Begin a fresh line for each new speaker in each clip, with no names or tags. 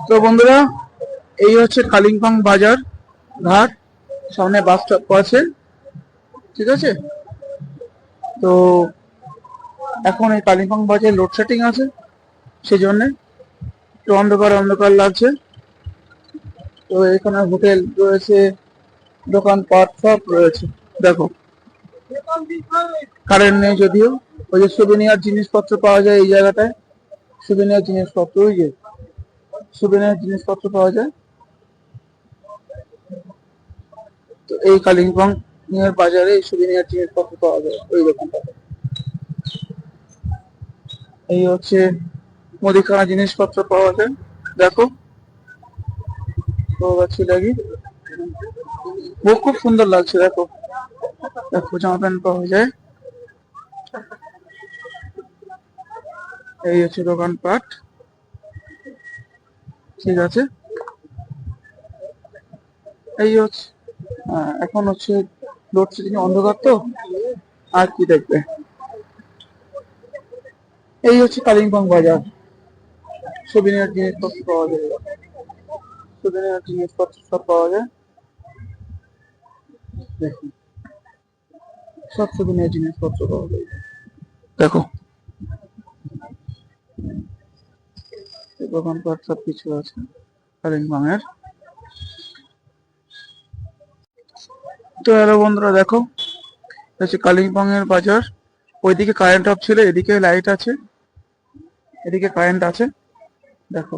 তো বন্ধুরা, এই হচ্ছে কালিম্পং বাজার ঘাট। সামনে বাস স্টপ আছে, ঠিক আছে। তো এখন এই কালিম্পং বাজারে লোডশেডিং আছে, সেই জন্য একটু অন্ধকার অন্ধকার লাগছে। তো এখানে হোটেল রয়েছে, দোকানপাট সব রয়েছে। দেখো, কারেন্ট নেই যদিও। ওই যে সুবিনিয়ার জিনিসপত্র পাওয়া যায় এই জায়গাটায়, সুবিনিয়ার জিনিসপত্র, ওই যে সুবিনিয়ার জিনিসপত্র পাওয়া যায়। তো এই কালিম্পং এর বাজারে এই সুবিনিয়ার জিনিসপত্র পাওয়া যায় ওই দোকানটাতে। এই হচ্ছে মুদিখানা জিনিসপত্র পাওয়া যায়। দেখো, লাগি খুব সুন্দর লাগছে। দেখো দেখো, জামা প্যান্ট পাওয়া যায়। এই হচ্ছে দোকানপাট, ঠিক আছে। এই হচ্ছে এখন হচ্ছে লোডশেডিং, অন্ধকার তো আর কি দেখবে। এই হচ্ছে কালিম্পং বাজার, সুবিনিয়ার জিনিসপত্র পাওয়া যায়, সুবিনিয়ার জিনিসপত্র সব পাওয়া যায়। দেখুন, সব সুবিনিয়ার জিনিসপত্র পাওয়া যায়। দেখো, দোকানপাট সব কিছু আছে কালিম্পং এর। তো হ্যালো বন্ধুরা, দেখো হচ্ছে কালিম্পং এর বাজার। ওইদিকে কারেন্ট অফ ছিল, এদিকে লাইট আছে, এদিকে কারেন্ট আছে। দেখো,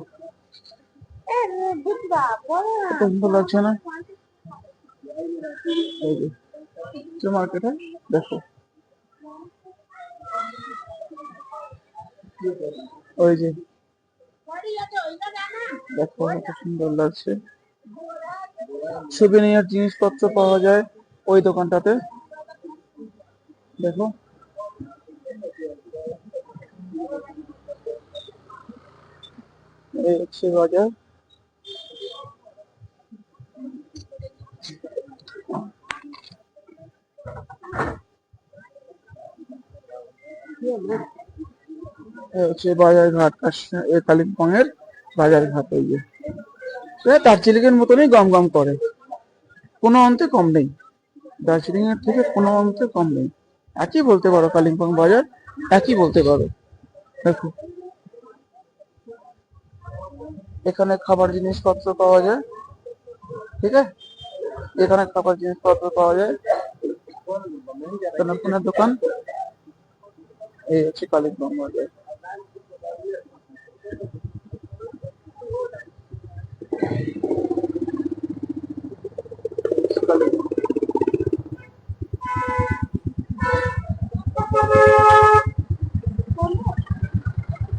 কত সুন্দর লাগছে না? এই যে মার্কেটে দেখো, ওই যে দেখো কত সুন্দর লাগছে। সুবিনিয়ার জিনিসপত্র পাওয়া যায় ওই দোকানটাতে। দেখো, এই হচ্ছে বাজার। এই হচ্ছে বাজার ঘাট, কালিম্পং এর বাজার ঘাট। এই যে দার্জিলিং এর মতনই গম গম করে, কোনো অন্তে কম নেই। দার্জিলিং এর থেকে কোনো অন্তে কম নেই, একই বলতে পারো। কালিম্পং বাজার একই বলতে পারো। দেখো, এখানে খাবার জিনিসপত্র পাওয়া যায়, ঠিক আছে। এখানে খাবার জিনিসপত্র পাওয়া যায়, ফোনের দোকান। এই হচ্ছে কালিম্পং বাজার।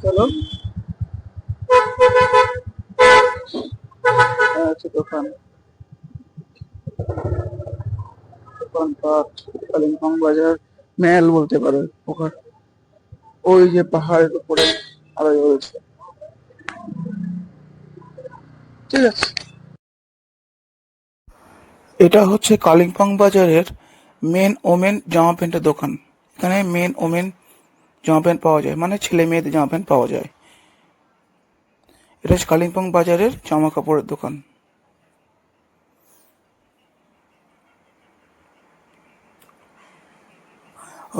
চলো, হচ্ছে দোকান, দোকানপাট। কালিম্পং বাজার মেল বলতে পারো। ওখানে ওই যে পাহাড়ের উপরে আলো জ্বলছে, ঠিক আছে। এটা হচ্ছে কালিম্পং বাজারের মেন ওমেন জামা প্যান্টের দোকান। এখানে মেন ওমেন জামা প্যান্ট পাওয়া যায়, মানে ছেলে মেয়েদের জামা প্যান্ট পাওয়া যায়। এটা হচ্ছে কালিম্পং বাজারের জামা কাপড়ের দোকান।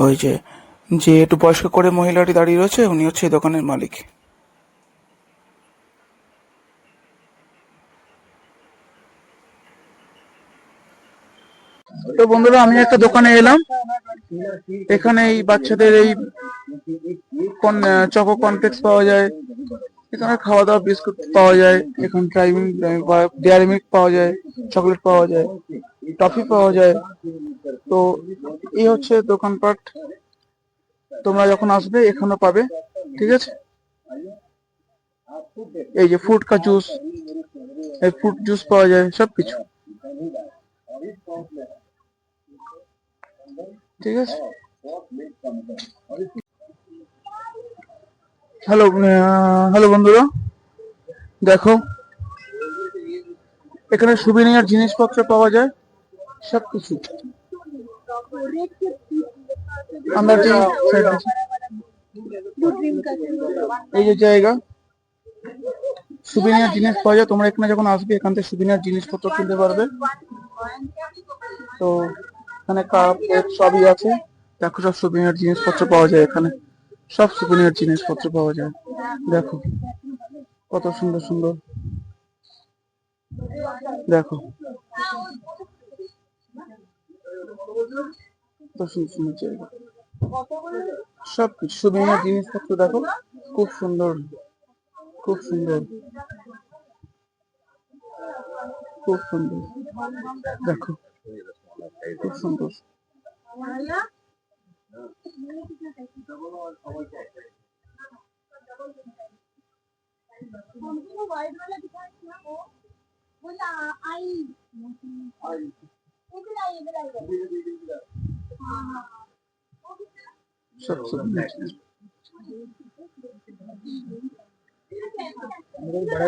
ওই যে যে একটু বয়স্ক করে মহিলাটি দাঁড়িয়ে রয়েছে, উনি হচ্ছে এই দোকানের মালিক। তো বন্ধুরা, আমি একটা দোকানে এলাম। এখানে এই বাচ্চাদের এই চকো কনফ্লেক্স পাওয়া যায়, এখানে খাওয়া দাওয়া বিস্কুট পাওয়া যায়, এখানে ডেয়ারি মিল্ক পাওয়া যায়, চকলেট পাওয়া যায়, টফি পাওয়া যায়। তো এই হচ্ছে দোকানপাট, তোমরা যখন আসবে এখানে পাবে, ঠিক আছে। এই যে ফ্রুট কা জুস, এই ফ্রুট জুস পাওয়া যায়, সবকিছু, ঠিক আছে। হ্যালো হ্যালো বন্ধুরা, দেখো এখানে সুবিনিয়ার জিনিসপত্র পাওয়া যায়, সবকিছু। আমরা যে এই যে জায়গা, সুবিনিয়ার জিনিস পাওয়া যায়। তোমরা এখানে যখন আসবে এখান থেকে সুবিনিয়ার জিনিসপত্র কিনতে পারবে। তো এখানে কাপ প্লেট সবই আছে। দেখো সব সুবিনিয়ার জিনিসপত্র পাওয়া যায় এখানে, সব সুবিনিয়ার জিনিসপত্র পাওয়া যায়। দেখো কত সুন্দর সুন্দর, দেখো কত সুন্দর সুন্দর জায়গা, সবকিছু সুবিনিয়ার জিনিসপত্র দেখো, খুব সুন্দর, খুব সুন্দর, খুব সুন্দর, দেখো খুব সুন্দর। सब सब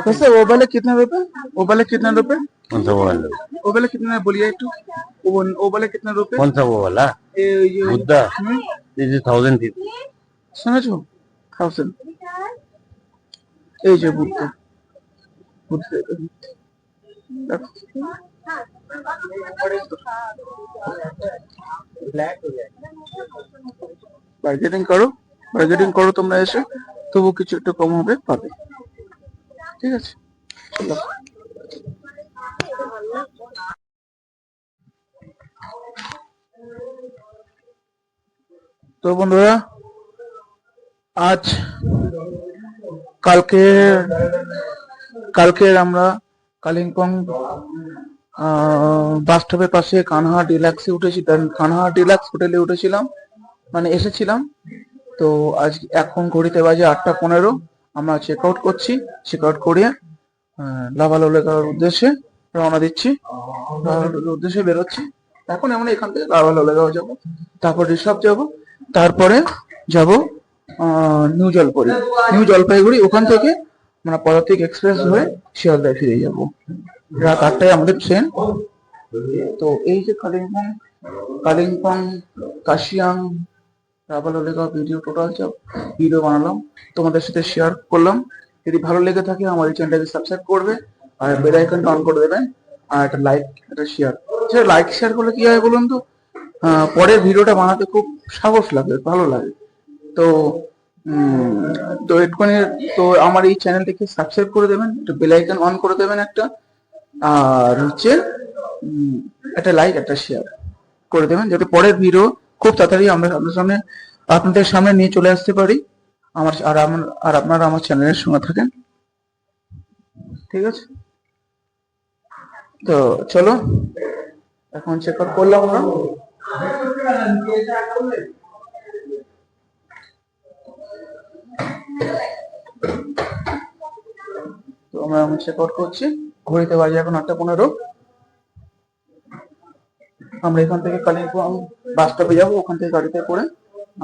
वैसे वो वाले कितने रुपए, वो वाले कितने रुपए,
कौन सा वो वाला?
वो वाले कितने बोलिए एक, वो वाले कितने रुपए,
कौन सा वो वाला?
ये
बुद्धा दिस इज 1000
समझो 1000, এই যে বুদ্ধ, বুদ্ধ বার্গেনিং করো, বার্গেনিং করো তোমরা এসে, তবু কিছু একটু কম হবে, পাবে। ঠিক আছে, চলো। তো বন্ধুরা আজ কালকে আমরা কালিম্পং বাস স্টপের পাশে কানহা ডিলাক্সে উঠেছি, কানহা ডিলাক্স হোটেলে উঠেছিলাম, মানে এসেছিলাম। তো আজ এখন ঘড়িতে বাজে 8:15, আমরা চেক আউট করছি, চেক আউট করিয়ে লাভালোলেগার উদ্দেশ্যে রওনা দিচ্ছি, উদ্দেশ্যে বেরোচ্ছি। এখন আমরা এখান থেকে লাভালোলেগাও যাবো, তারপর রিসর্ট যাব, তারপরে যাব নিউ জলপাইগুড়ি, ওখান থেকে আমরা পদাতিক এক্সপ্রেস হয়ে শিয়ালদায় ফিরে যাব। রাত 8টায় আমাদের ট্রেন। তো এই যে কালিম্পং কাশিয়াং লাভালোলেগা ভিডিও, টোটাল সব ভিডিও বানালাম, তোমাদের সাথে শেয়ার করলাম। যদি ভালো লেগে থাকে আমার এই চ্যানেলটাকে সাবস্ক্রাইব করবে, আর বেল আইকনটা অন করে দেবেন, আর একটা লাইক, একটা শেয়ার। সেটা লাইক শেয়ার করলে কি হয় বলুন তো, পরের ভিডিওটা বানাতে খুব সাহস লাগে, ভালো লাগে। তো তো একটুখানি, তো আমার এই চ্যানেলটিকে সাবস্ক্রাইব করে দেবেন, একটা বেল আইকন অন করে দেবেন একটা, আর হচ্ছে একটা লাইক, একটা শেয়ার করে দেবেন, যাতে পরের ভিডিও খুব তাড়াতাড়ি আমরা আপনাদের সামনে নিয়ে চলে আসতে পারি, আর আপনারা আমার চ্যানেলের সঙ্গে থাকেন। ঠিক আছে, তো চলো এখন চেক আউট করলাম আমরা। তো আমরা এখন চেক আউট করছি, ঘড়িতে বাজে এখন 8:15। আমরা এখান থেকে কালিম্পং বাস স্টপে যাবো, ওখান থেকে গাড়িতে করে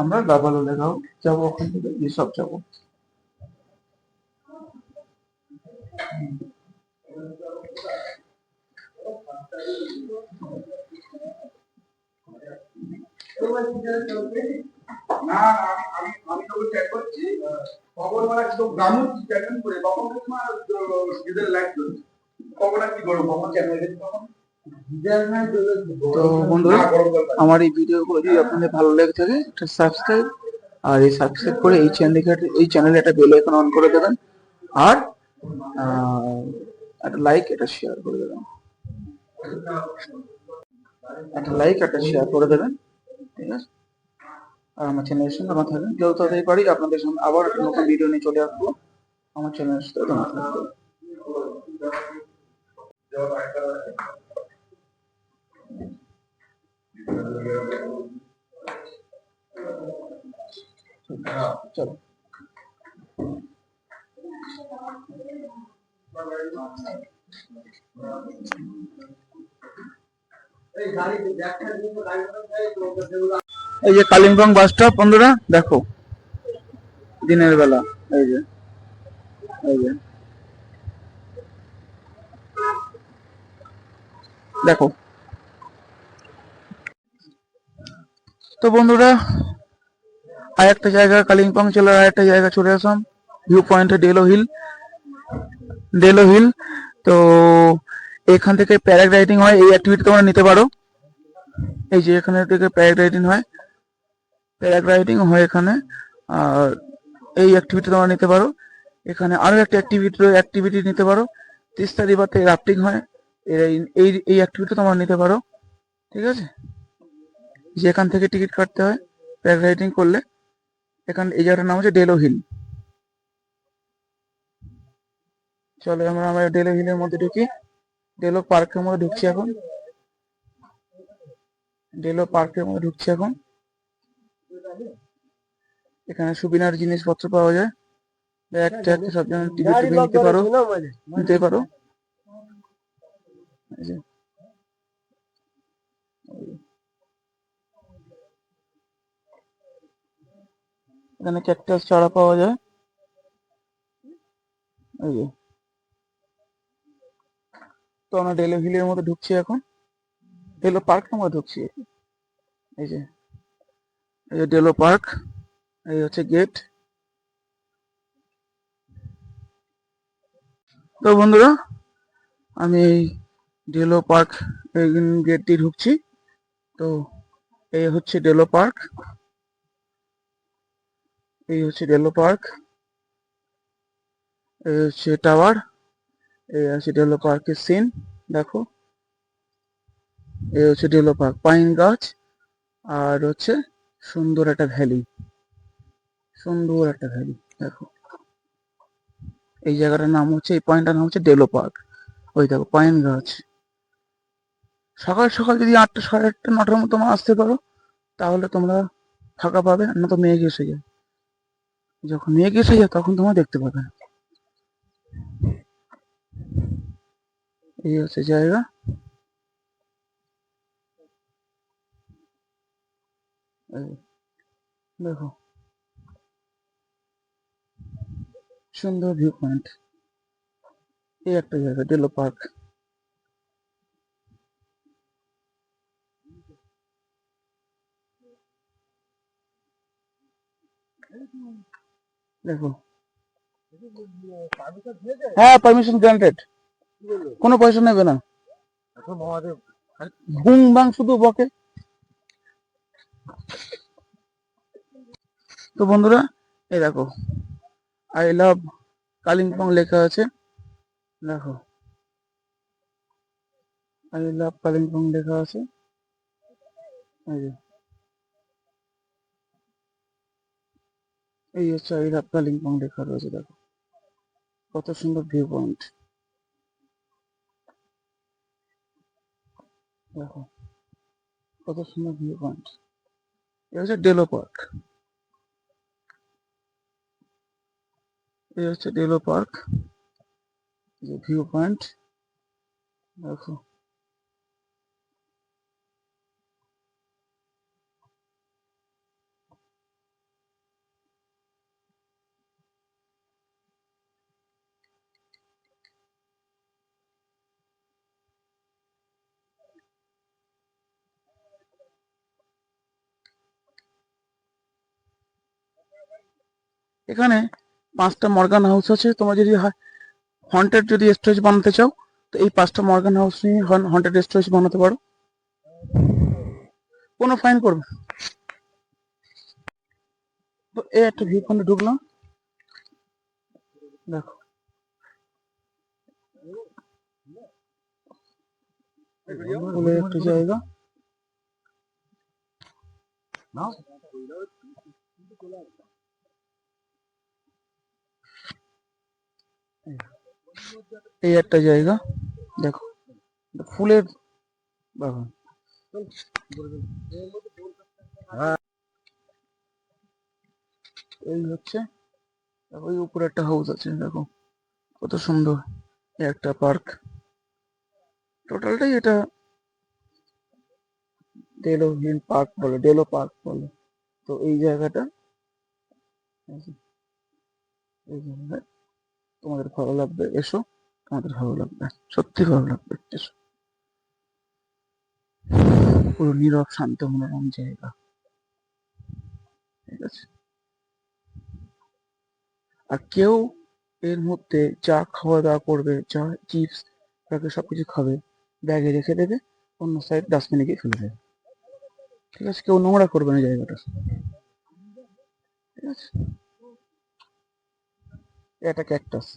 আমরা লাভালোলেগাও যাবো, ওখান থেকে রিসর্ট যাবো। আমি তো চেক করছি, খবর মানে একদম গ্রামীণ চ্যানেল করে কখন তোমার নিজের লাইভ চলছে, কখন আর কি করবো, কখন চ্যানেল তখন। তো বন্ধুরা আমার এই ভিডিওগুলো যদি আপনাদের ভালো লেগে থাকে, একটা সাবস্ক্রাইব, আর এই সাবস্ক্রাইব করে এই চ্যানেলে একটা বেল আইকন অন করে দেবেন, আর একটা লাইক, একটা শেয়ার করে দেবেন, একটা লাইক, একটা শেয়ার করে দেবেন। ঠিক আছে, আর আমার চ্যানেলের সঙ্গে আমার থাকবেন, যত তাড়াতাড়ি পারি আপনাদের সামনে আবার নতুন ভিডিও নিয়ে চলে আসবো। আমার চ্যানেলের সাথে জমা থাকবে। চলো এই যে কালিম্পং বাস স্টপ বন্ধুরা, দেখো দিনের বেলা, এই যে দেখো। তো বন্ধুরা আর একটা জায়গা, কালিম্পং জেলার আর একটা জায়গা চলে আসলাম, ভিউ পয়েন্টে ডেলো হিল। ডেলো হিল। তো এখান থেকে প্যারাগ্লাইডিং হয়, এই অ্যাক্টিভিটি তোমরা নিতে পারো। এই যে এখানে থেকে প্যারাগ্লাইডিং হয়, প্যারাগ্লাইডিং হয় এখানে। আর এই অ্যাক্টিভিটি তোমরা নিতে পারো। এখানে আরো একটা অ্যাক্টিভিটি নিতে পারো, তিস্তা রিভারতে রাফটিং হয়, এই এই এই অ্যাক্টিভিটি তোমরা নিতে পারো। ঠিক আছে, যে এখান থেকে টিকিট কাটতে হয় প্যারাগ্লাইডিং করলে। এই জায়গাটার নাম হচ্ছে ডেলো হিল। চলো আমরা ডেলো হিলের মধ্যে ঢুকি, ডেলো পার্কের মধ্যে ঢুকছি এখন, ডেলো পার্কের মধ্যে ঢুকছি এখন। এখানে সুবিনার জিনিসপত্র পাওয়া যায়, ব্যাগ ট্যাগ সব ধরনের টিভি টিভি নিতে পারো, নিতে পারো। এই যে, এখানে ক্যাকটাস চারা পাওয়া যায়। এই যে, তো আমরা ডেলো হিলের মধ্যে ঢুকছি এখন, ডেলো পার্কের মধ্যে ঢুকছি। এই যে, এই যে ডেলো পার্ক, এই হচ্ছে গেট। তো বন্ধুরা, আমি এই ডেলো পার্ক এই গেট দিয়ে ঢুকছি। তো এই হচ্ছে ডেলো পার্ক, এই হচ্ছে ডেলো পার্ক, এই হচ্ছে টাওয়ার, এই হচ্ছে ডেলো পার্কের সিন। দেখো, এই হচ্ছে ডেলো পার্ক, পাইন গাছ, আর হচ্ছে সুন্দর একটা ভ্যালি, সুন্দর একটা ভ্যালি। দেখো, এই জায়গাটার নাম হচ্ছে, এই পয়েন্টটার নাম হচ্ছে ডেলো পার্ক। ওই দেখো পাইন গাছ। সকাল সকাল যদি 8টা, 8:30, 9টার মতো তোমরা আসতে পারো, তাহলে তোমরা ফাঁকা পাবে, না তো মেঘ এসে যায়। যখন মেঘ এসে যায় তখন তোমরা দেখতে পাবে না। এই হচ্ছে জায়গা। এই দেখো, সুন্দর ভিউ পয়েন্ট। এই একটা জায়গা ডেলো পার্ক। দেখো, হ্যাঁ পারমিশন গ্রান্টেড, কোনো পয়সা নেবে না। ঘুম বাং শুধু বকে। তো বন্ধুরা, এই দেখো আই লাভ কালিম্পং লেখা আছে। দেখো, আই লাভ কালিম্পং লেখা আছে। এই যে, এই হচ্ছে আই লাভ কালিম্পং লেখা রয়েছে। দেখো কত সুন্দর ভিউ পয়েন্ট। দেখো কত সুন্দর ভিউ পয়েন্ট। এই হচ্ছে ডেলো পার্ক, এই হচ্ছে ডেলো পার্ক, যে ভিউ পয়েন্ট। দেখো, এখানে 5টা মর্গান হাউস আছে। তোমরা যদি হন্টেড যদি স্টোরেজ বানাতে চাও, তো এই 5টা মর্গান হাউস নিয়ে হন্টেড স্টোরেজ বানাতে পারো, কোনো ফাইন করবে না। তো এই একটা ভিউ পয়েন্টে ঢুকলাম। দেখো, ফুলের একটা জায়গা। এই একটা জায়গা। দেখো, ফুলের বাগান। এই হচ্ছে, ওই উপরে একটা হাউস আছে। দেখো কত সুন্দর। এই একটা পার্ক, টোটালটাই এটা ডেলো হিল পার্ক বলে, ডেলো পার্ক বলে। তো এই জায়গাটা, এই জায়গায় তোমাদের ভালো লাগবে, এসো, তোমাদের ভালো লাগবে, সত্যি ভালো লাগবে, এসো। পুরো নীরব শান্ত মনোরম জায়গা। ঠিক আছে, আর কেউ এর মধ্যে যা খাওয়া দাওয়া করবে, যা চিপস সবকিছু খাবে, ব্যাগে রেখে দেবে, অন্য সাইড ডাস্টবিনে গিয়ে ফেলে দেবে। ঠিক আছে, কেউ নোংরা করবে না জায়গাটা। ঠিক আছে, এটা ক্যাকটাস।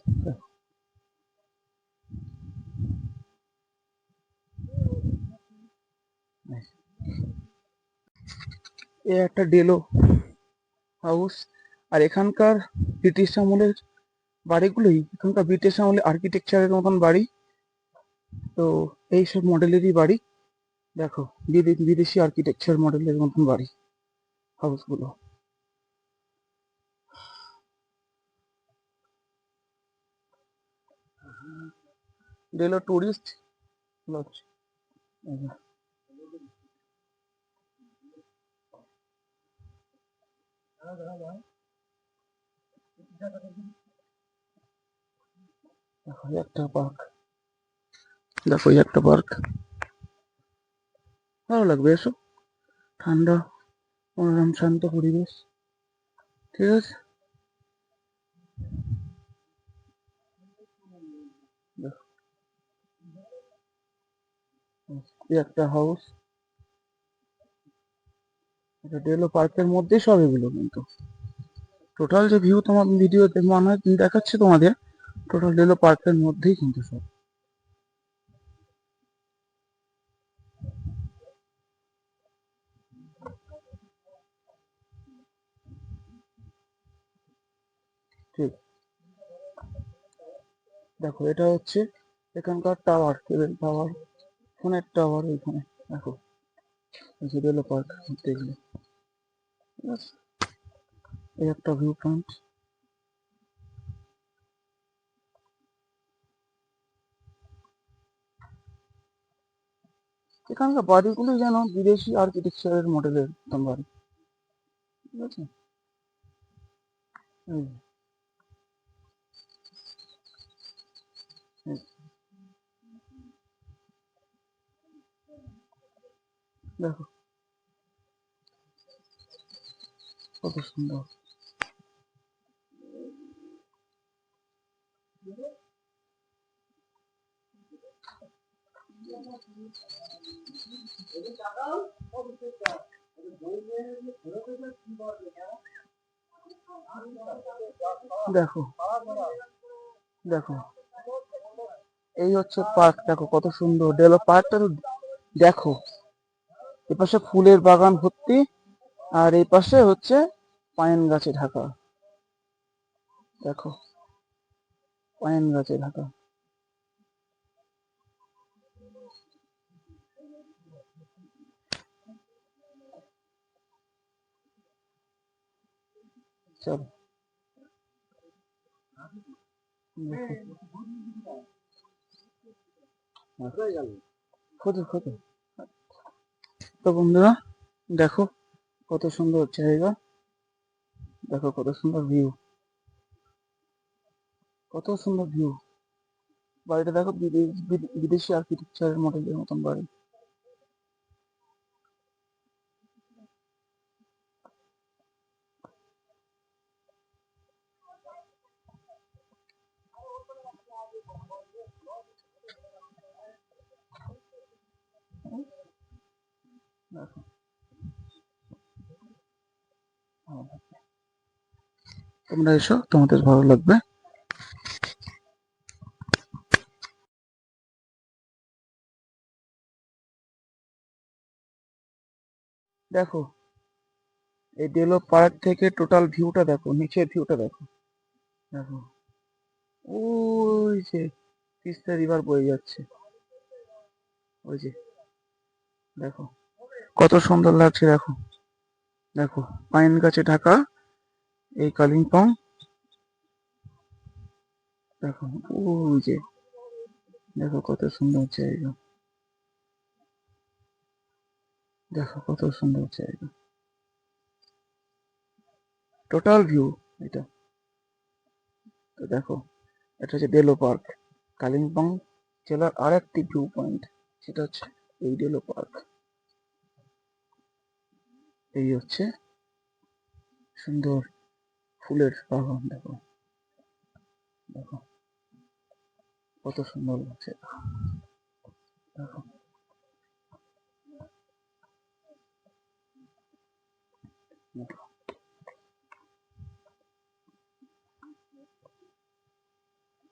এ একটা ডেলো হাউস। আর এখানকার ব্রিটিশ আমলের বাড়িগুলোই, এখানকার ব্রিটিশ আমলের আর্কিটেকচারের মতন বাড়ি। তো এইসব মডেলেরই বাড়ি। দেখো, বিদেশি আর্কিটেকচার মডেলের মতন বাড়ি, হাউসগুলো। Delo tourist lodge. দেখো এই একটা পার্ক, দেখো এই একটা পার্ক, ভালো লাগবে, এসো। ঠান্ডা, মনোরম শান্ত পরিবেশ। ঠিক আছে, দেখো এই একটা হাউস। এটা ডেলো পার্কের মধ্যেই সব এগুলো, কিন্তু টোটাল যে ভিউ তোমার ভিডিওতে মনে হয় দেখাচ্ছে তোমাদের, টোটাল ডেলো পার্কের মধ্যেই কিন্তু সব। ঠিক, দেখো এটা হচ্ছে এখানকার টাওয়ার, কেবল টাওয়ার, ফোনের টাওয়ার ওইখানে। দেখো এই যে ডেলো পার্ক দেখলে, ঠিক আছে, এই একটা ভিউ পয়েন্ট। এখানকার বাড়িগুলো যেন বিদেশি আর্কিটেকচারের মডেলের মতন বাড়ি। ঠিক আছে, এই এই দেখো কত সুন্দর। দেখো, দেখো এই হচ্ছে পার্ক, দেখো কত সুন্দর ডেলো পার্কটা তো। দেখো এপাশে ফুলের বাগান ভর্তি, আর এই পাশে হচ্ছে পাইন গাছে ঢাকা। দেখো, পাইন গাছে ঢাকা। চলো, খোঁজো খোঁজো। তো বন্ধুরা দেখো কত সুন্দর জায়গা, দেখো কত সুন্দর ভিউ, কত সুন্দর ভিউ। বাড়িটা দেখো, বিদেশি আর্কিটেকচারের মডেলের মতন বাড়ি। দেখো, ভালো লাগবে। তোমরা এসো, তোমাদের ভালো লাগবে। দেখো এই ডেলো পার্ক থেকে টোটাল ভিউটা দেখো, নিচের ভিউটা দেখো। দেখো ওই যে তিস্তা রিভার বয়ে যাচ্ছে, ওই যে দেখো কত সুন্দর লাগছে। দেখো, দেখো পাইন গাছে ঢাকা এই কালিম্পং। দেখো ওই যে, দেখো কত সুন্দর জায়গা, দেখো কত সুন্দর জায়গা, টোটাল ভিউ এটা। তো দেখো এটা হচ্ছে ডেলো পার্ক, কালিম্পং জেলার আর একটি ভিউ পয়েন্ট, সেটা হচ্ছে এই ডেলো পার্ক। এই হচ্ছে সুন্দর ফুলের বাগান, দেখো। দেখো কত সুন্দর লাগছে। দেখো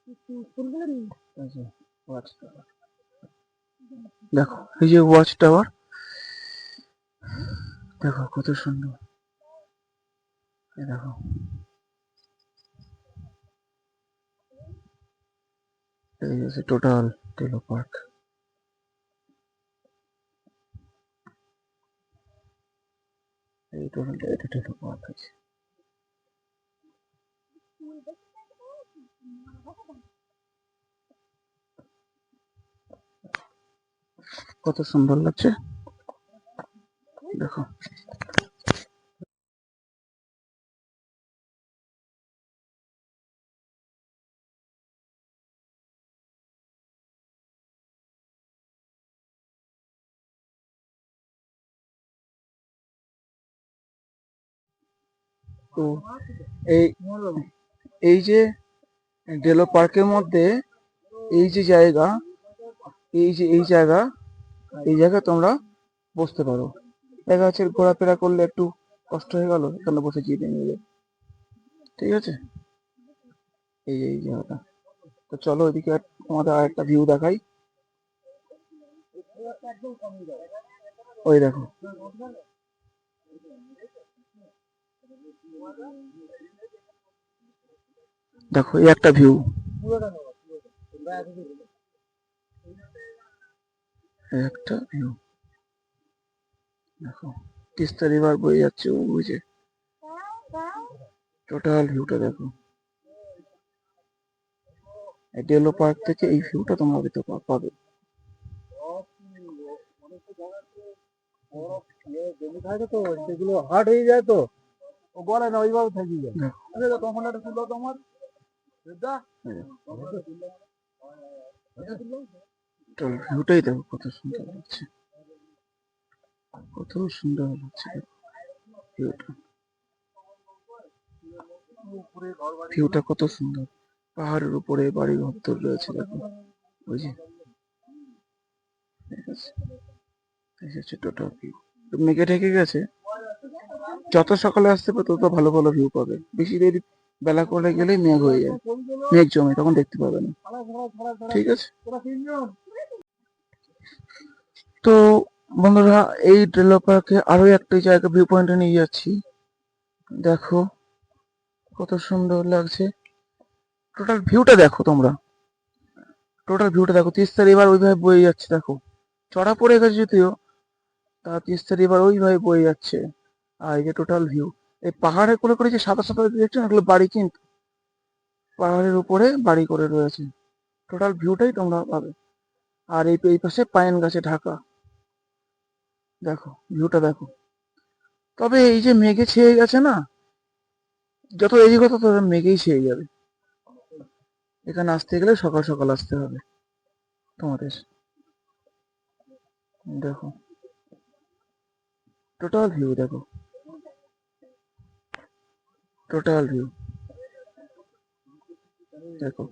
এই যে ওয়াচ টাওয়ার, দেখো এই যে ওয়াচ টাওয়ার, দেখো কত সুন্দর। এই দেখো এই হচ্ছে টোটাল টেলো পার্ক। এই টোটাল এটা টেলো পার্ক আছে। কত সুন্দর লাগছে দেখো। তো এই এই যে ডেলো পার্কের মধ্যে এই যে জায়গা, এই জায়গা, এই জায়গায় তোমরা বসতে পারো। দেখা যাচ্ছে ঘোরাফেরা করলে একটু কষ্ট হয়ে গেল, এখানে বসে জিরিয়ে নিলে, ঠিক আছে। এই যে এই জায়গাটা, তো চলো ওইদিকে তোমাদের আর একটা ভিউ দেখাই। ওই দেখো দেখো এই একটা ভিউ, একটা ভিউ দেখো, তিস্তা রিভার বয়ে যাচ্ছে ওই যে, টোটাল ভিউটা দেখো। এই ডেলো পার্ক থেকে এই ভিউটা তোমরা পেতে পাবে। সেগুলো হার্ড হয়ে যায় তো, ও বলে না ওইভাবে থাকি যায়। তখন একটা ছিল তোমার ভিউটাই দেখো কত সুন্দর লাগছে, কত সুন্দর লাগছে ভিউটা, ভিউটা কত সুন্দর। পাহাড়ের উপরে বাড়ি ঘর রয়েছে দেখো, ওই যে ঠিক আছে, এই হচ্ছে টোটাল ভিউ। মেঘে ঢেকে গেছে, যত সকালে আসতে পারে তত ভালো ভালো ভিউ পাবে। বেশি দেরি বেলা করে গেলেই মেঘ হয়ে যায়, মেঘ জমে, তখন দেখতে পাবে না, ঠিক আছে। তো বন্ধুরা এই ডেলো পার্কে আরো একটা জায়গা ভিউ পয়েন্টে নিয়ে যাচ্ছি, দেখো কত সুন্দর লাগছে। টোটাল ভিউটা দেখো তোমরা, টোটাল ভিউটা দেখো, তিস্তা রিভার ওইভাবে বয়ে যাচ্ছে দেখো, চড়া পড়ে গেছে যদিও, তা তিস্তা রিভার ওইভাবে বয়ে যাচ্ছে। আর এই যে টোটাল ভিউ, এই পাহাড়ে করে করে যে সাদা সাদা দেখছেন এগুলো বাড়ি, কিন্তু পাহাড়ের উপরে বাড়ি করে রয়েছে, টোটাল ভিউটাই তোমরা পাবে। আর এই পাশে পাইন গাছে ঢাকা, দেখো ভিউটা দেখো। তবে এই যে মেঘে ছেয়ে গেছে না, যত এদিকে তত মেঘেই ছেয়ে যাবে। এখানে আসতে গেলে সকাল সকাল আসতে হবে তোমাদের। দেখো টোটাল ভিউ দেখো, টোটাল ভিউ দেখো।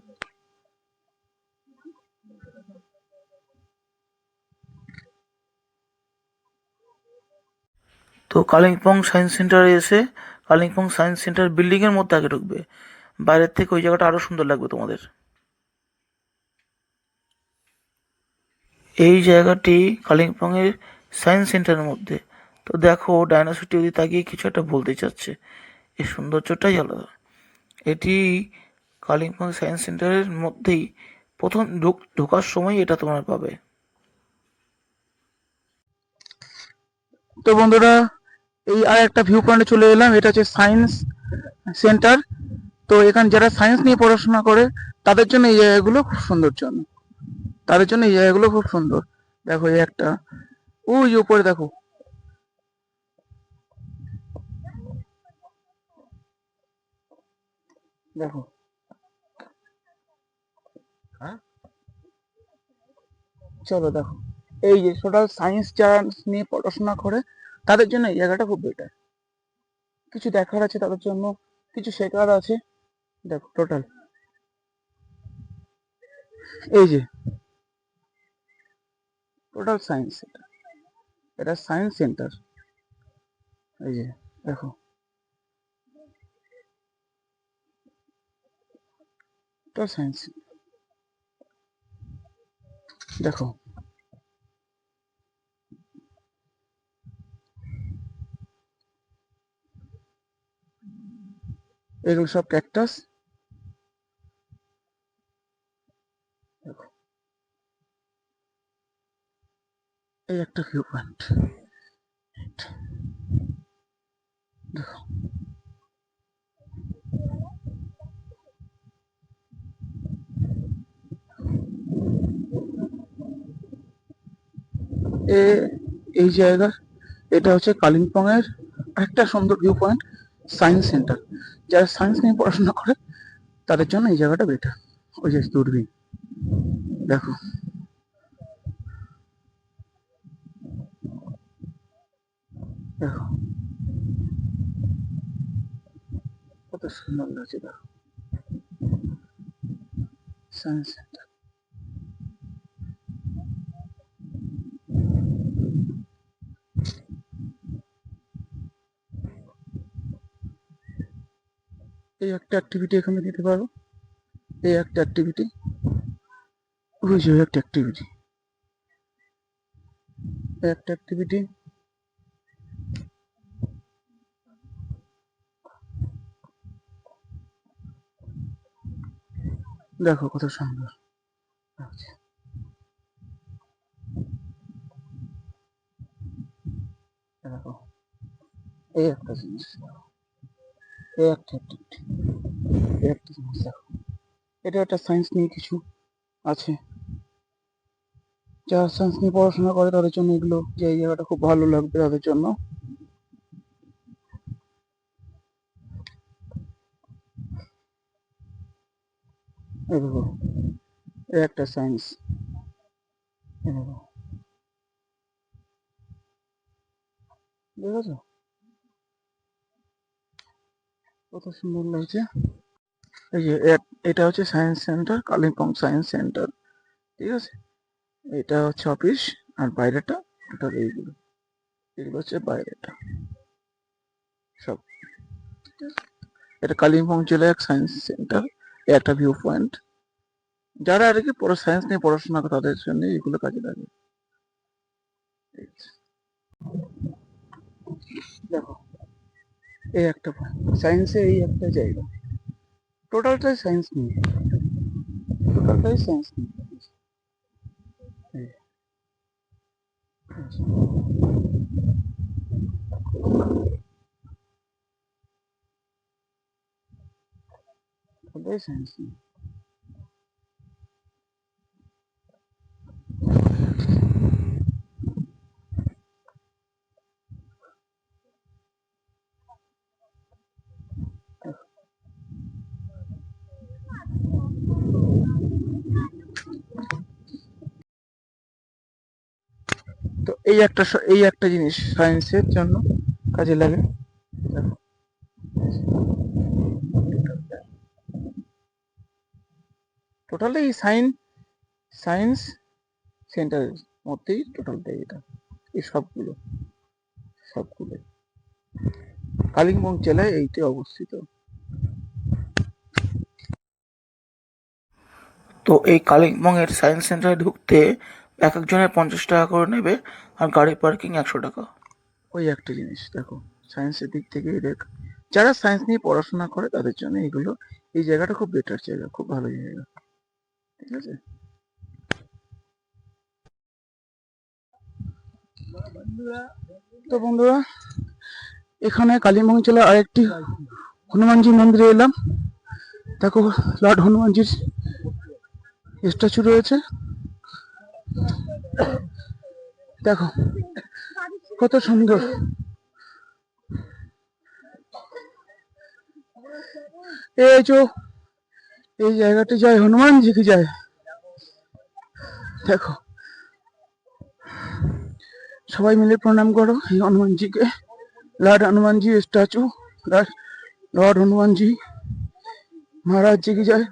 তো কালিম্পং সায়েন্স সেন্টারে এসে কালিম্পং সায়েন্স সেন্টার বিল্ডিং এর মধ্যে আগে ঢুকবে, বাইরের থেকে ওই জায়গাটা আরো সুন্দর লাগবে তোমাদের। এই জায়গাটি কালিম্পং এর সায়েন্স সেন্টারের মধ্যে। তো দেখো ডাইনোসরটি ওদিকে তাকিয়ে কিছু একটা বলতে চাচ্ছে, এই সৌন্দর্যটাই আলাদা। এটি কালিম্পং সায়েন্স সেন্টারের মধ্যেই প্রথম ঢোকার সময় এটা তোমরা পাবে। তো বন্ধুরা এই আর একটা ভিউ পয়েন্টে চলে এলাম, এটা হচ্ছে সায়েন্স সেন্টার। তো এখানে যারা সায়েন্স নিয়ে পড়াশোনা করে তাদের জন্য এই জায়গাগুলো খুব সুন্দর, জন্য তাদের জন্য এই জায়গাগুলো খুব সুন্দর। দেখো এই একটা, ওই যে উপরে দেখো, দেখো চলো দেখো, এই যে টোটাল সায়েন্স যারা নিয়ে পড়াশোনা করে তাদের জন্য এই জায়গাটা খুব বেটার। কিছু দেখার আছে তাদের জন্য, কিছু শেখার আছে, দেখো টোটাল এই যে টোটাল সায়েন্স, এটা সায়েন্স সেন্টার। এই যে দেখো, টোটাল সায়েন্স। দেখো এগুলো সব ক্যাকটাস। দেখো এই একটা ভিউ পয়েন্ট। দেখো এই জায়গা, এটা হচ্ছে কালিম্পং এর একটা সুন্দর ভিউ পয়েন্ট, সায়েন্স সেন্টার। যারা সায়েন্স নিয়ে পড়াশোনা করে তাদের জন্য এই জায়গাটা বেটার। ওই যে দূরবীন, দেখো দেখো কত সুন্দর লাগছে। দেখো সায়েন্স সেন্টার। এই একটা অ্যাক্টিভিটি এখানে দিতে পারো, এই একটা অ্যাক্টিভিটি, ওই যে একটা অ্যাক্টিভিটি, একটা অ্যাক্টিভিটি। দেখো কত সুন্দর লাগছে। দেখো এই একটা জিনিস, এই একটা অ্যাক্টিভিটি, এই একটা জিনিস। দেখো এটা একটা সায়েন্স নিয়ে কিছু আছে। যারা সায়েন্স নিয়ে পড়াশোনা করে তাদের জন্য এগুলো, যে এই জায়গাটা খুব ভালো লাগবে তাদের জন্য। এই দেখো এই একটা সায়েন্স, এই দেখো দেখেছো কত সুন্দর লাগছে। এই যে এটা হচ্ছে science centre, Kalimpong science centre, ঠিক আছে। এটা হচ্ছে অফিস, আর বাইরেটা টোটাল এইগুলো, এগুলো হচ্ছে বাইরেটা সব। এটা কালিম্পং জেলার এক সায়েন্স সেন্টার, একটা ভিউ পয়েন্ট। যারা আর কি পুরো সায়েন্স নিয়ে পড়াশোনা করে তাদের জন্য এগুলো কাজে লাগে। ঠিক আছে। দেখো এই একটা সায়েন্সে এই একটা জায়গা, টোটালটাই সায়েন্স নিয়ে, টোটালটাই সায়েন্স নিয়ে। এই, টোটালটাই সায়েন্স নিয়ে। তো এই একটা জিনিস সায়েন্সের জন্য কাজে লাগে। দেখো টোটালি সায়েন্স সেন্টারের মধ্যেই টোটালটাই এটা, এই সবগুলো সবগুলো কালিম্পং জেলায় এইটি অবস্থিত। তো এই কালিম্পং এর সায়েন্স সেন্টারে ঢুকতে এক একজনের 50 টাকা করে নেবে, আর গাড়ি পার্কিং 100 টাকা। ওই একটা জিনিস দেখো, সায়েন্সের দিক থেকে দেখ, যারা সায়েন্স নিয়ে পড়াশোনা করে তাদের জন্য এগুলো, এই জায়গাটা খুব বেটার জায়গা, খুব ভালো জায়গা। ঠিক আছে। তো বন্ধুরা, এখানে কালিম্পং জেলার আরেকটি হনুমানজি মন্দিরে এলাম। দেখো লর্ড হনুমানজির স্ট্যাচু রয়েছে। দেখো কত সুন্দর। এই যে এই জায়গাটি যায় হনুমানজি কি যায়, দেখো সবাই মিলে প্রণাম করো এই হনুমানজিকে। Lord Hanuman ji statue, Lord Hanuman ji महाराज जी की जय।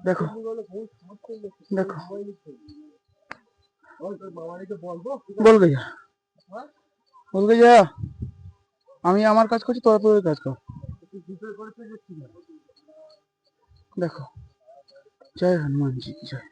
দেখো দেখো বল গেয়া বল গেয়া আমি আমার কাজ করছি, তোরা তোদের কাজ কর। দেখো, জয় হনুমান জি কি জয়।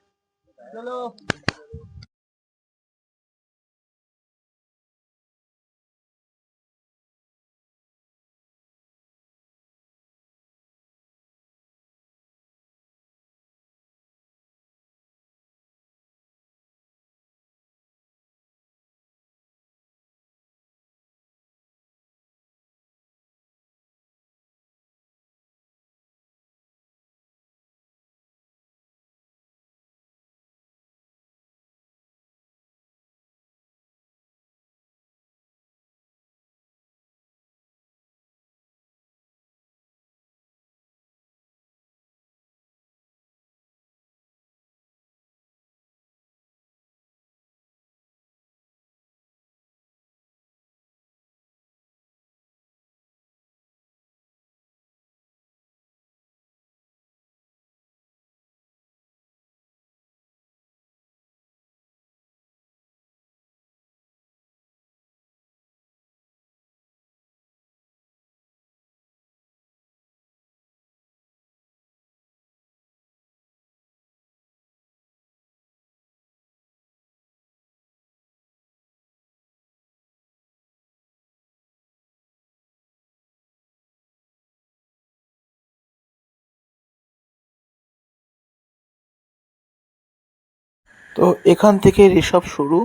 তো এখান থেকে ঋষভ শুরু,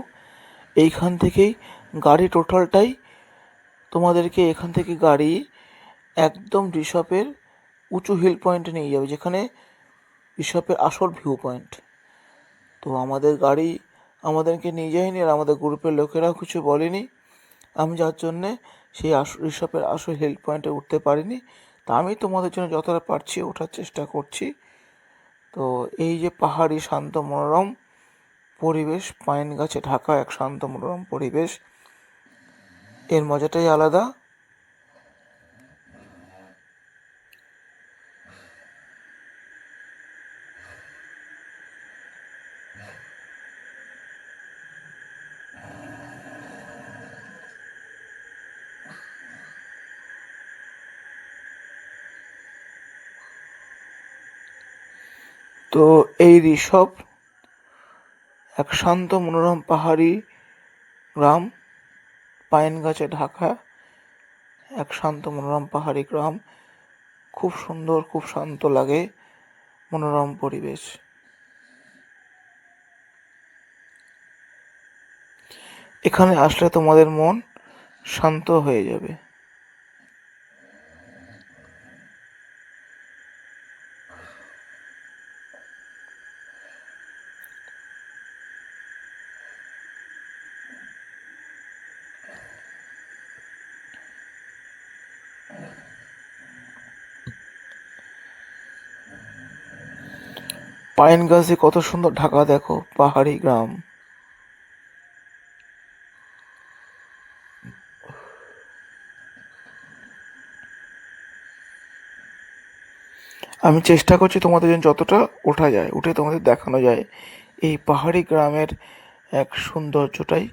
এইখান থেকেই গাড়ি টোটালটাই তোমাদেরকে এখান থেকে গাড়ি একদম ঋষভের উঁচু হিল পয়েন্টে নিয়ে যাবে, যেখানে ঋষভের আসল ভিউ পয়েন্ট। তো আমাদের গাড়ি আমাদেরকে নিয়ে যায়নি, আর আমাদের গ্রুপের লোকেরাও কিছু বলেনি, আমি যার জন্যে সেই ঋষভের আসল হিল পয়েন্টে উঠতে পারিনি। তা আমি তোমাদের জন্য যতটা পারছি ওঠার চেষ্টা করছি। তো এই যে পাহাড়ি শান্ত মনোরম পরিবেশ, পাইন গাছে ঢাকা এক শান্ত মনোরম পরিবেশ, এর মজাটাই আলাদা। তো এই ঋষভ এক শান্ত মনোরম পাহাড়ি গ্রাম, পাইন গাছে ঢাকা এক শান্ত মনোরম পাহাড়ি গ্রাম, খুব সুন্দর, খুব শান্ত লাগে, মনোরম পরিবেশ। এখানে আসলে তোমাদের মন শান্ত হয়ে যাবে। পাইন গাছে কত সুন্দর ঢাকা, দেখো পাহাড়ি গ্রাম। আমি চেষ্টা করছি তোমাদের জন্য যতটা ওঠা যায় উঠে তোমাদের দেখানো যায় এই পাহাড়ি গ্রামের এক সৌন্দর্যটাই,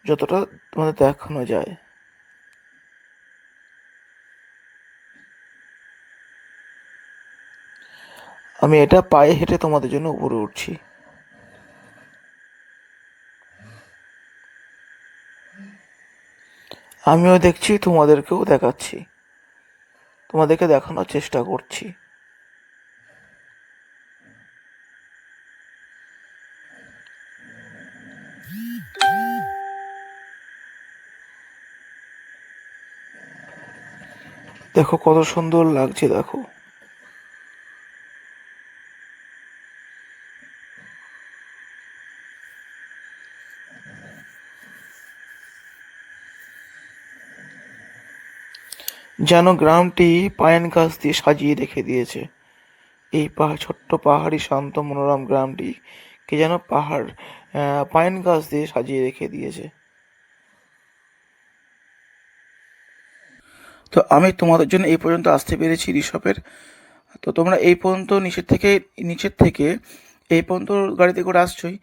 যতটা তোমাদের দেখানো যায়। আমি এটা পায়ে হেঁটে তোমাদের জন্য উপরে উঠছি। আমিও দেখছি, তোমাদেরকেও দেখাচ্ছি, তোমাদেরকে দেখানোর চেষ্টা করছি। দেখো কত সুন্দর লাগছে, দেখো। যেন গ্রামটি পাইন গাছ দিয়ে সাজিয়ে রেখে দিয়েছে। এই ছোট্ট পাহাড়ি শান্ত মনোরম গ্রামটি কে যেন পাহাড় পাইন গাছ দিয়ে সাজিয়ে রেখে দিয়েছে। তো আমি তোমাদের জন্য এই পর্যন্ত আসতে পেরেছি ঋষভের। তো তোমরা এই পর্যন্ত নিচের থেকে এই পর্যন্ত গাড়িতে করে আসছোই।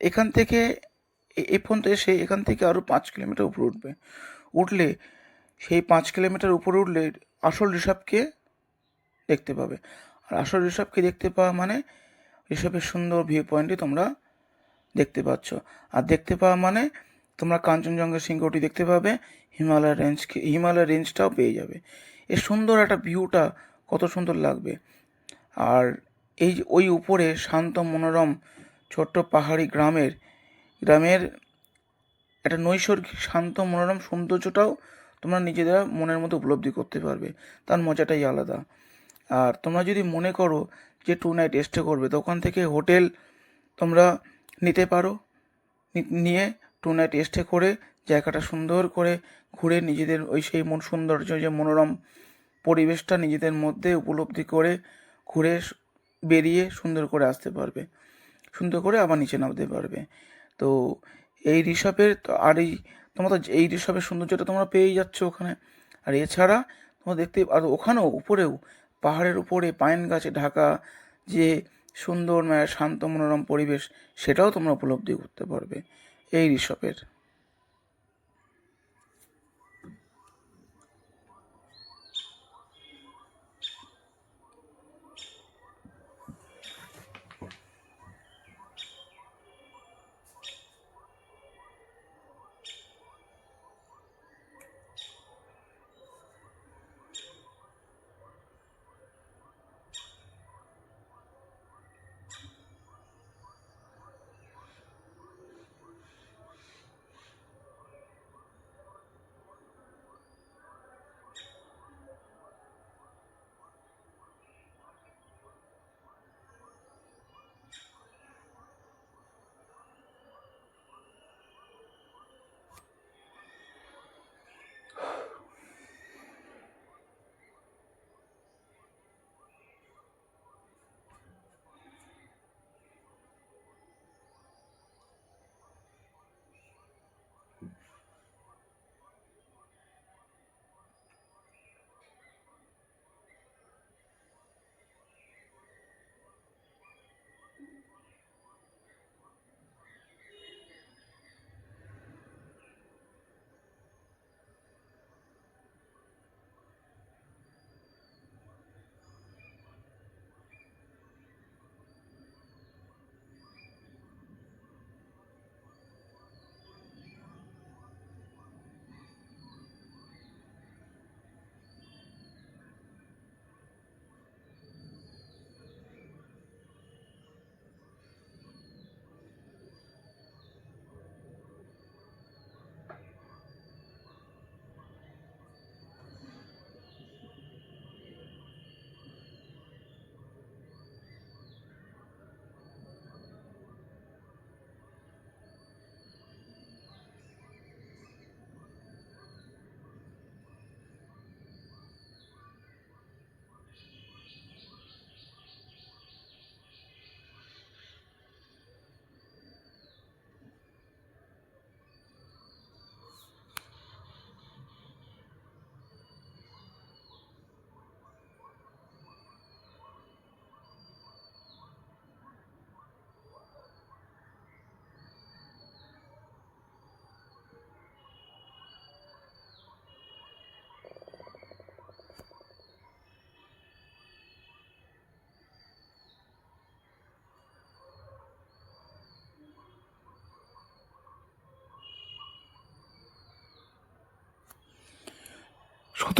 এখান থেকে এই পর্যন্ত এসে এখান থেকে আরও 5 কিলোমিটার উপরে উঠবে। উঠলে সেই 5 কিলোমিটার উপরে উঠলে আসল ঋষভকে দেখতে পাবে। আর আসল ঋষভকে দেখতে পাওয়া মানে ঋষভের সুন্দর ভিউ পয়েন্টে তোমরা দেখতে পাচ্ছ। আর দেখতে পাওয়া মানে তোমরা কাঞ্চনজঙ্ঘা শৃঙ্গটি দেখতে পাবে, হিমালয় রেঞ্জটাও পেয়ে যাবে। এর সুন্দর একটা ভিউটা কত সুন্দর লাগবে। আর এই যে ওই উপরে শান্ত মনোরম ছোট্ট পাহাড়ি গ্রামের একটা নৈসর্গিক শান্ত মনোরম সৌন্দর্যটাও তোমরা নিজেদের মনের মতো উপলব্ধি করতে পারবে। তার মজাটাই আলাদা। আর তোমরা যদি মনে করো যে 2 নাইট স্টে করবে, তো ওখান থেকে হোটেল তোমরা নিতে পারো। নিয়ে 2 নাইট স্টে করে জায়গাটা সুন্দর করে ঘুরে নিজেদের ওই সেই সৌন্দর্য যে মনোরম পরিবেশটা নিজেদের মধ্যে উপলব্ধি করে ঘুরে বেরিয়ে সুন্দর করে আসতে পারবে, সুন্দর করে আবার নিচে নামতে পারবে। তো এই ঋষভের আর তোমরা তো এই ঋষভের সৌন্দর্যটা তোমরা পেয়েই যাচ্ছ ওখানে। আর এছাড়া তোমরা দেখতে আর ওখানেও উপরেও পাহাড়ের উপরে পাইন গাছে ঢাকা যে সুন্দর শান্ত মনোরম পরিবেশ, সেটাও তোমরা উপলব্ধি করতে পারবে এই ঋষভের।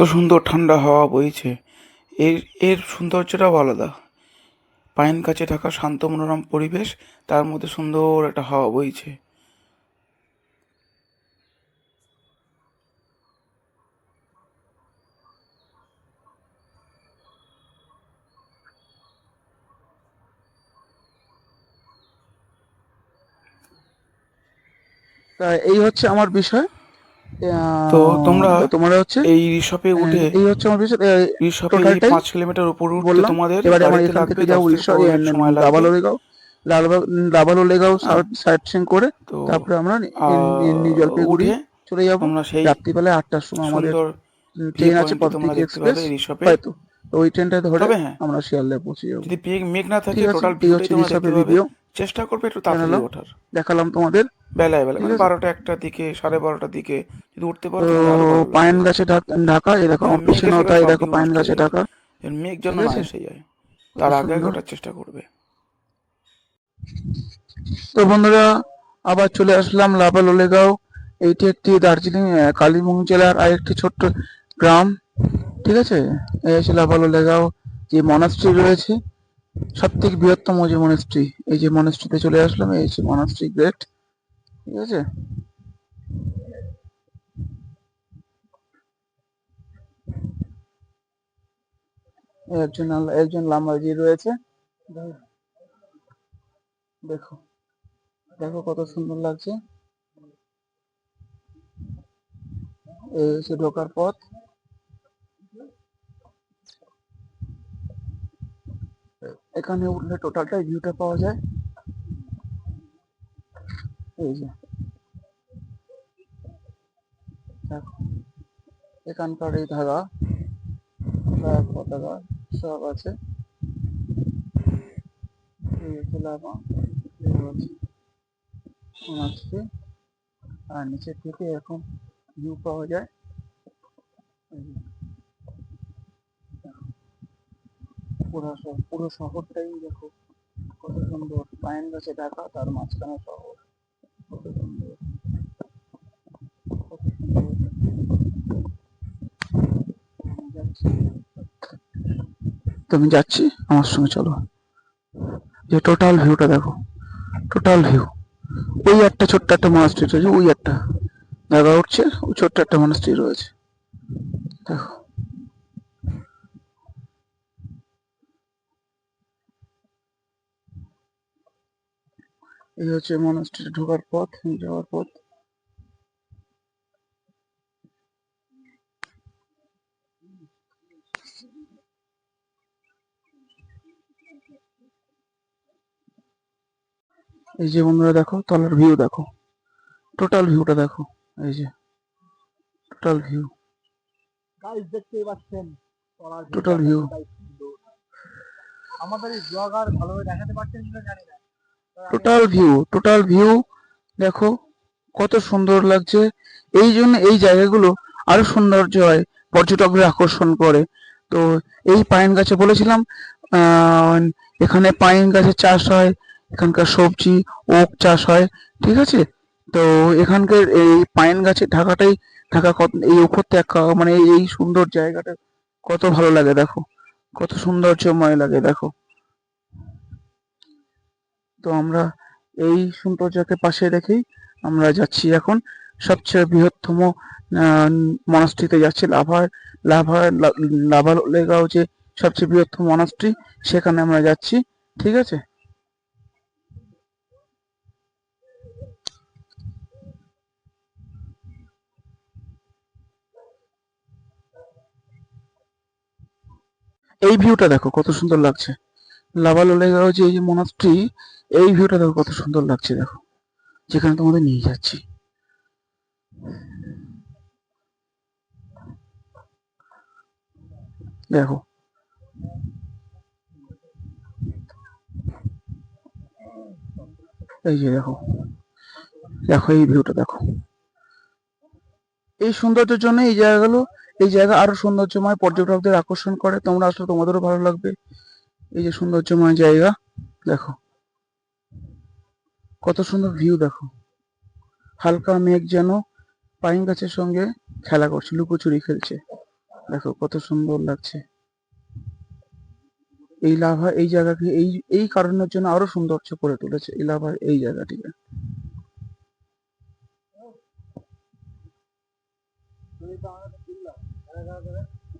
কত সুন্দর ঠান্ডা হাওয়া বইছে। এর এর সৌন্দর্যটাও আলাদা। পাইন গাছে ঢাকা শান্ত মনোরম পরিবেশ, তার মধ্যে সুন্দর একটা হাওয়া বইছে। তা এই হচ্ছে আমার বিষয়। তো তোমরা হচ্ছে এই ঋষভে উঠে এই হচ্ছে আমার বিষয়। ঋষভে 5 কিলোমিটার উপর উঠতে তোমাদের এবারে আমার এখান থেকে যাবো ঋষভ সময় লাগবে। লাভালোলেগাঁও
হ্যাঁ।
সাইট সিং করে
তো
তারপরে আমরা নিউ
আহ,
জলপাইগুড়ি
উঠে
চলে যাব।
তোমরা সেই
রাত্রিবেলায় 8টার সময় আমাদের
সুন্দর ভিউ
ট্রেন আছে,
পয়েন্টটি তোমরা
পদাতিক
দেখতে
এক্সপ্রেস,
পাবে রিসপে।
হয়তো। তো ওই ট্রেনটা ধরে
তবে হ্যাঁ,
আমরা শিয়ালদায় পৌঁছে যাবো।
যদি মেঘ না থাকে
ঠিক আছে,
টোটাল
এই
ভিউটাই
হচ্ছে
তোমরা দেখতে
রিসাপের
পাবে।
ভিডিও
চেষ্টা করবে একটু তাড়াতাড়ি
জানালাম,
ওঠার,
দেখালাম তোমাদের।
বেলায় বেলায়
ঠিক
মানে
আছে,
12টা 1টার দিকে, 12:30টার দিকে যদি উঠতে পারো
তো
তোমাদের আরো ভালো
পাইন
লাগবে।
গাছে ঢাকা, এই দেখো
হ্যাঁ,
আমার
মেঘ এসে
পিছনেও
গেলে
তাই,
সব
দেখো
কিছু
পাইন
নষ্ট হয়ে
গাছে
যাবে,
ঢাকা।
মেঘ যেন
ঠিক
না
আছে,
এসে যায়,
কত
তার আগে আগে
সুন্দর।
ওঠার চেষ্টা করবে।
তো বন্ধুরা, আবার চলে আসলাম লাভালোলেগাঁও। এইটি একটি দার্জিলিং কালিম্পং জেলার আরেকটি ছোট্ট গ্রাম। ঠিক আছে, এই হচ্ছে লাভালোলেগাঁও। যে মনাস্ট্রি রয়েছে, সব থেকে বৃহত্তম যে মনাস্ট্রি, এই যে মনাস্ট্রিতে চলে আসলাম, এই হচ্ছে মনাস্ট্রি গেট। ঠিক আছে, একজন একজন লামাজি রয়েছে। দেখো, দেখো কত সুন্দর লাগছে। এই হচ্ছে ঢোকার পথ। এখানে উঠলে টোটালটাই ভিউটা পাওয়া যায়। এই যে দেখো, এখানকার এই ধারা, পতাকা সব আছে। এই হচ্ছে লাভা, এই হচ্ছে মনাস্ট্রি। আর নিচের থেকে এখন ভিউ পাওয়া যায়। এই যে, পুরো শহরটাই দেখো কত সুন্দর, পাইন গাছে ঢাকা, তার মাঝখানে শহর, কত সুন্দর, কত সুন্দর। তো আমি যাচ্ছি, আমার সঙ্গে চলো। যে টোটাল ভিউটা দেখো, টোটাল ভিউ। ওই একটা ছোট্ট একটা মনাস্ট্রি রয়েছে, ওই একটা জায়গা উঠছে, ওই ছোট্ট একটা মনাস্ট্রি রয়েছে, দেখো। এই হচ্ছে মনাস্ট্রি ঢোকার পথ, যাওয়ার পথ। এই যে বন্ধুরা দেখো, তলার ভিউ দেখো, টোটাল ভিউটা দেখো। এই যে টোটাল ভিউ,
গাইস দেখতেই পাচ্ছেন তলার
টোটাল
ভিউটা
ভিউ,
কতটাই সুন্দর। আমাদের এই ব্লগার ভালোভাবে দেখাতে পারছেন কিনা জানি না, তবে আমি
টোটাল ভিউ, টোটাল ভিউ দেখো কত সুন্দর লাগছে। এই জন্য এই জায়গাগুলো আরো সৌন্দর্য হয়, পর্যটকদের আকর্ষণ করে। তো এই পাইন গাছে বলেছিলাম, আহ এখানে পাইন গাছের চাষ হয়, এখানকার সবজি ওক চাষ হয়। ঠিক আছে, তো এখানকার এই পাইন গাছের ঢাকাটাই, ঢাকা কত এই উপত্যকা, মানে এই সুন্দর জায়গাটা কত ভালো লাগে দেখো, কত সৌন্দর্যময় লাগে দেখো। তো আমরা এই সৌন্দর্যকে পাশে রেখেই আমরা যাচ্ছি এখন সবচেয়ে বৃহত্তম মনাস্ট্রিতে যাচ্ছি, লাভালোলেগাঁও যে সবচেয়ে বৃহত্তম মনাস্ট্রি, সেখানে আমরা যাচ্ছি। ঠিক আছে, এই ভিউটা দেখো কত সুন্দর লাগছে। লাভালোলেগাঁও যে এই যে মনাস্ট্রি, এই ভিউটা দেখো কত সুন্দর লাগছে দেখো, যেখানে তোমাদের নিয়ে যাচ্ছি। দেখো, এই যে দেখো, দেখো এই ভিউটা দেখো। এই সৌন্দর্যের জন্য এই জায়গাগুলো, এই জায়গা আরো সৌন্দর্যময়, পর্যটকদের আকর্ষণ করে। তোমরা আসলে তোমাদেরও ভালো লাগবে। এই যে সৌন্দর্যময় জায়গা দেখো, কত সুন্দর ভিউ দেখো। হালকা মেঘ যেন পাইন গাছের সঙ্গে খেলা করছে, লুকোচুরি খেলছে। দেখো কত সুন্দর লাগছে। এই লাভা এই জায়গাকে এই কারণের জন্য আরো সৌন্দর্য করে তুলেছে এই লাভার এই জায়গাটিকে।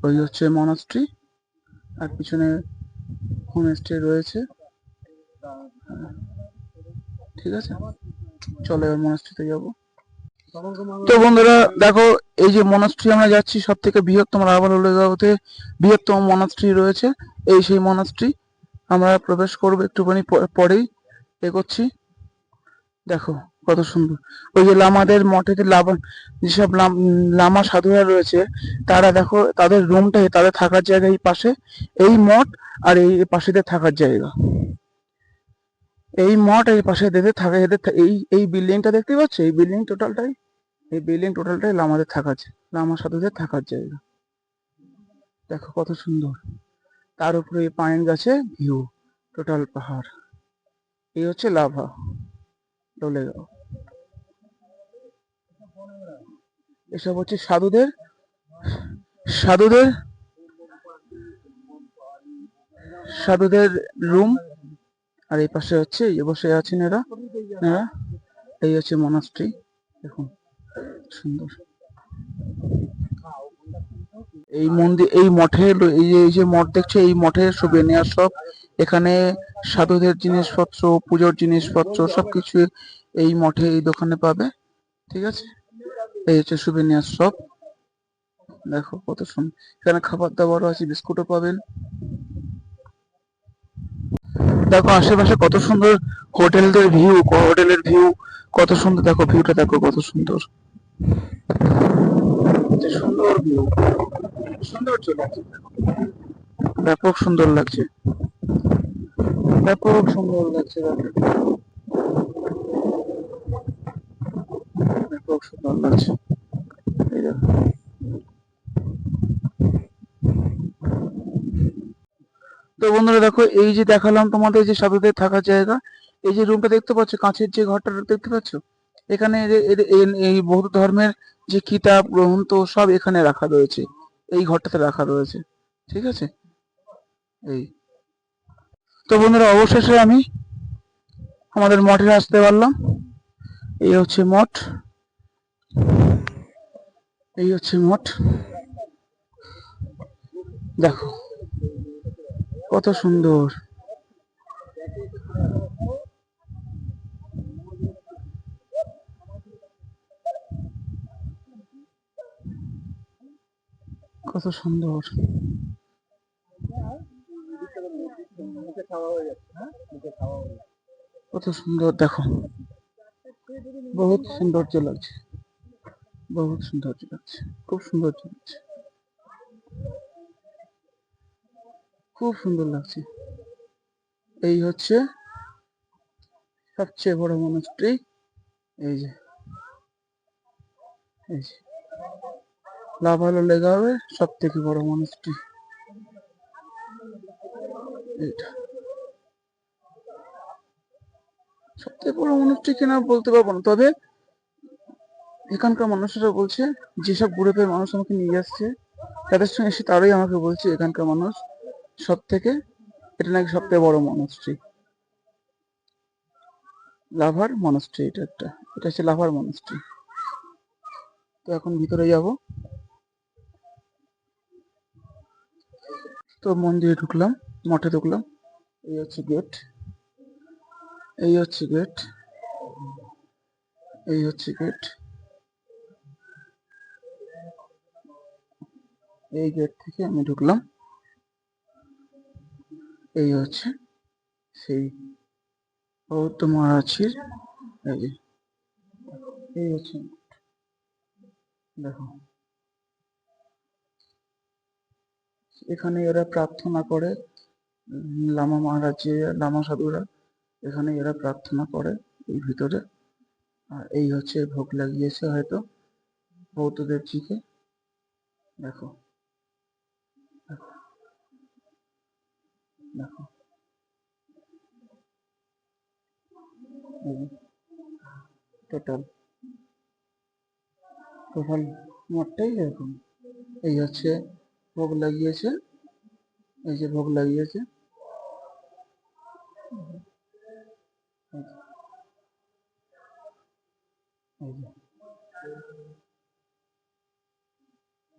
ওই হচ্ছে মনাস্ট্রি, আর পিছনে হোমস্টে রয়েছে। ঠিক আছে, চলো এবার মনাস্ট্রিতে যাবো। তো বন্ধুরা দেখো, এই যে মনাস্ট্রি আমরা যাচ্ছি, সব থেকে বৃহত্তম লাভালোলেগাঁওতে বৃহত্তম মনাস্ট্রি রয়েছে, এই সেই মনাস্ট্রি। আমরা প্রবেশ করবো একটুখানি পরেই। এগোচ্ছি। দেখো কত সুন্দর। ওই যে লামাদের মঠেতে যেসব লামা সাধুরা রয়েছে, তারা দেখো তাদের রুমটাই, তাদের থাকার জায়গা এই পাশে, এই মঠ আর এই পাশেদের থাকার জায়গা। এই মঠ এই পাশে এদের থাকে, এই বিল্ডিংটা দেখতে পাচ্ছ, এই বিল্ডিং টোটালটাই লামাদের থাকার লামা সাধুদের থাকার জায়গা। দেখো কত সুন্দর। তার উপরে এই পাইন গাছে ভিউ, টোটাল পাহাড়। এই হচ্ছে লাভা ডোলেগাঁও। এসব হচ্ছে সাধুদের সাধুদের সাধুদের রুম। আর এই পাশে হচ্ছে এই যে বসে আছেন এরা এরা এই হচ্ছে মনাস্ট্রি। দেখুন সুন্দর। এই মন্দির, এই মঠের, এই যে মঠ দেখছো, এই মঠের সুবেনিয়ার সব এখানে, সাধুদের জিনিসপত্র, পুজোর জিনিসপত্র সবকিছু এই মঠে, এই দোকানে পাবে। ঠিক আছে, এই হচ্ছে সুবেনিয়ার শপ। দেখো কত সুন্দর। এখানে খাবার দাবারও আছে, বিস্কুটও পাবেন। দেখো আশেপাশে কত সুন্দর হোটেলের ভিউ কত সুন্দর। দেখো ভিউটা দেখো কত সুন্দর, কত সুন্দর ভিউ, সুন্দর লাগছে। ব্যাপক সুন্দর লাগছে, ব্যাপক সুন্দর লাগছে, ব্যাপক সুন্দর লাগছে। এই দেখো। তো বন্ধুরা দেখো, এই যে দেখালাম তোমাদের যে সাধুদের থাকার জায়গা, এই যে রুমটা দেখতে পাচ্ছ, কাঁচের যে ঘরটা দেখতে পাচ্ছ, এখানে এই বৌদ্ধ ধর্মের যে কিতাব গ্রন্থ সব এখানে রাখা রয়েছে, এই ঘরটাতে রাখা রয়েছে। ঠিক আছে। এই তো বন্ধুরা, অবশেষে আমি আমাদের মঠে আসতে পারলাম। এই হচ্ছে মঠ, এই হচ্ছে মঠ। দেখো কত সুন্দর, কত সুন্দর, কত সুন্দর। দেখো বহুত সৌন্দর্য লাগছে, বহুত সৌন্দর্য লাগছে, খুব সৌন্দর্য লাগছে, খুব সুন্দর লাগছে। এই হচ্ছে সবচেয়ে বড় মনাস্ট্রি। এই যে এই যে লাভালুলেগাঁওয়ের সব থেকে বড় মনাস্ট্রি এটা। সব থেকে বড় মনাস্ট্রি কিনা বলতে পারবো না, তবে এখানকার মানুষেরা বলছে, যেসব গ্রুপের মানুষ আমাকে নিয়ে যাচ্ছে তাদের সঙ্গে এসে তারাই আমাকে বলছে এখানকার মানুষ সব থেকে, এটা নাকি সব থেকে বড় মনাস্ট্রি, লাভার মনাস্ট্রি। এটা হচ্ছে লাভার মনাস্ট্রি। তো এখন ভিতরে যাব। তো মন্দিরে ঢুকলাম, মঠে ঢুকলাম। এই হচ্ছে গেট, এই হচ্ছে গেট, এই হচ্ছে গেট। এই গেট থেকে আমি ঢুকলাম। এই হচ্ছে সেই বৌদ্ধ মহারাজের, এই যে এই হচ্ছে, দেখো এখানে এরা প্রার্থনা করে। লামা মহারাজ, লামা সাধুরা এখানে এরা প্রার্থনা করে এই ভিতরে। আর এই হচ্ছে ভোগ লাগিয়েছে হয়তো বৌদ্ধদের জিকে। দেখো দেখো দেখো, টোটাল টোটাল মঠটাই এরকম। এই হচ্ছে ভোগ লাগিয়েছে, এই যে ভোগ লাগিয়েছে, এই যে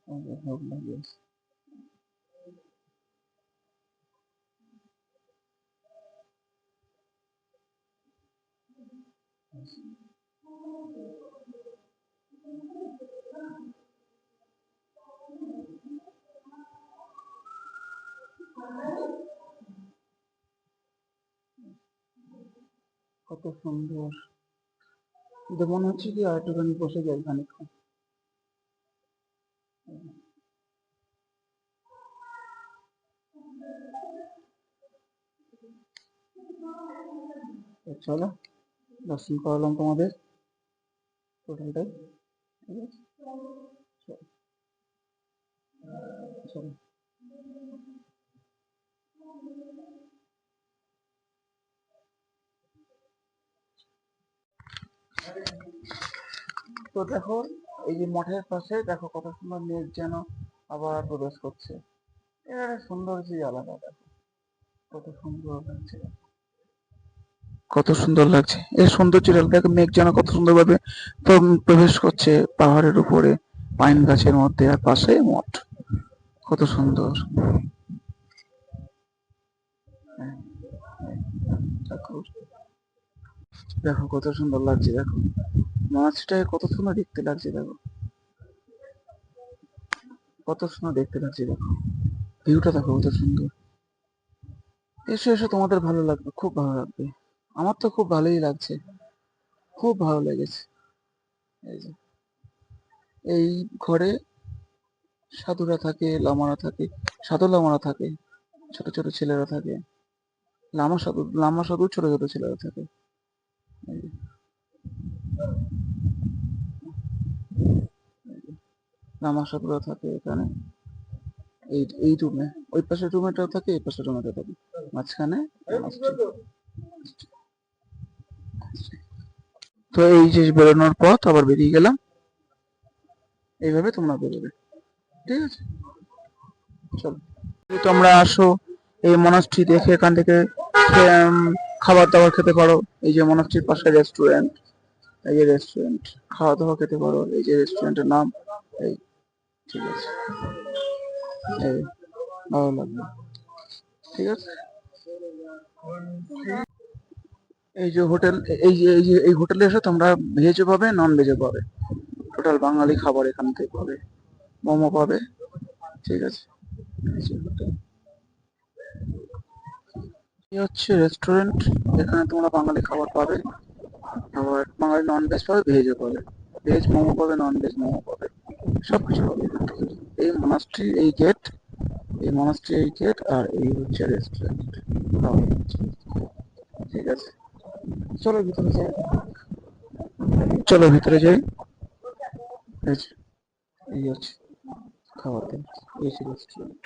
এই যে ভোগ লাগিয়েছে। কত সুন্দর। যে মনে হচ্ছে কি আর একটুখানি বসে যাই খানিকক্ষণ। তো চলো, দর্শন করালাম তোমাদের টোটালটাই। ঠিক আছে, চলো চলো। তো দেখো, এই যে মঠের পাশে দেখো কত সুন্দর মেঘ যেন আবার প্রবেশ করছে। এর সৌন্দর্যই আলাদা। দেখো কত সুন্দর লাগছে, কত সুন্দর লাগছে এর সৌন্দর্য। দেখো মেঘ যেন কত সুন্দরভাবে প্রবেশ করছে পাহাড়ের উপরে, পাইন গাছের মধ্যে, আর পাশে মঠ। কত সুন্দর। হ্যাঁ, হ্যাঁ, দেখো দেখো কত সুন্দর লাগছে। দেখো মাছটাকে কত সুন্দর দেখতে লাগছে। দেখো কত সুন্দর দেখতে লাগছে। দেখো ভিউটা দেখো কত সুন্দর। এসো এসো, তোমাদের ভালো লাগবে, খুব ভালো লাগবে। আমার তো খুব ভালোই লাগছে, খুব ভালো লেগেছে। এই যে এই ঘরে সাধুরা থাকে, লামারা থাকে, সাধু লামারা থাকে, ছোট ছোট ছেলেরা থাকে। লামা সাধু ছোট ছোট ছেলেরা থাকে। এই যে, লামা সাধুরা থাকে এখানে। এই রুমে, ওই পাশের রুমেটাও থাকে, এই পাশের রুমেটাও থাকে, মাঝখানে মসজিদ। তো এই যে বেরোনোর পথ, আবার বেরিয়ে গেলাম। এইভাবে তোমরা বেরোবে, ঠিক আছে? চলো, যদি তোমরা আসো এই মনাস্ট্রি দেখে এখান থেকে উম, খাবার দাবার খেতে পারো। এই যে মনাস্ট্রির পাশে রেস্টুরেন্ট, এই যে রেস্টুরেন্ট, খাওয়া দাওয়া খেতে পারো। এই যে রেস্টুরেন্টের নাম এই, ঠিক আছে? এই, ভালো লাগবে, ঠিক আছে? এই যে হোটেল, এই হোটেলে এসে তোমরা ভেজও পাবে, নন ভেজও পাবে। টোটাল বাঙালি খাবার এখান থেকে পাবে, মোমো পাবে, ঠিক আছে? এই যে হোটেল, এই হচ্ছে রেস্টুরেন্ট। এখানে তোমরা বাঙালি খাবার পাবে, আবার বাঙালি নন ভেজ পাবে, ভেজও পাবে। ভেজ মোমো পাবে, নন ভেজ মোমো পাবে, সবকিছু পাবে এখান থেকে। এই মনাস্ট্রি এই গেট, এই মনাস্ট্রি এই গেট, আর এই হচ্ছে রেস্টুরেন্ট। ঠিক আছে, চলো ভিতরে যাই, চলো ভিতরে যাই। এই যে, এই হচ্ছে খাবার দাবার, এই হচ্ছে রেস্টুরেন্ট।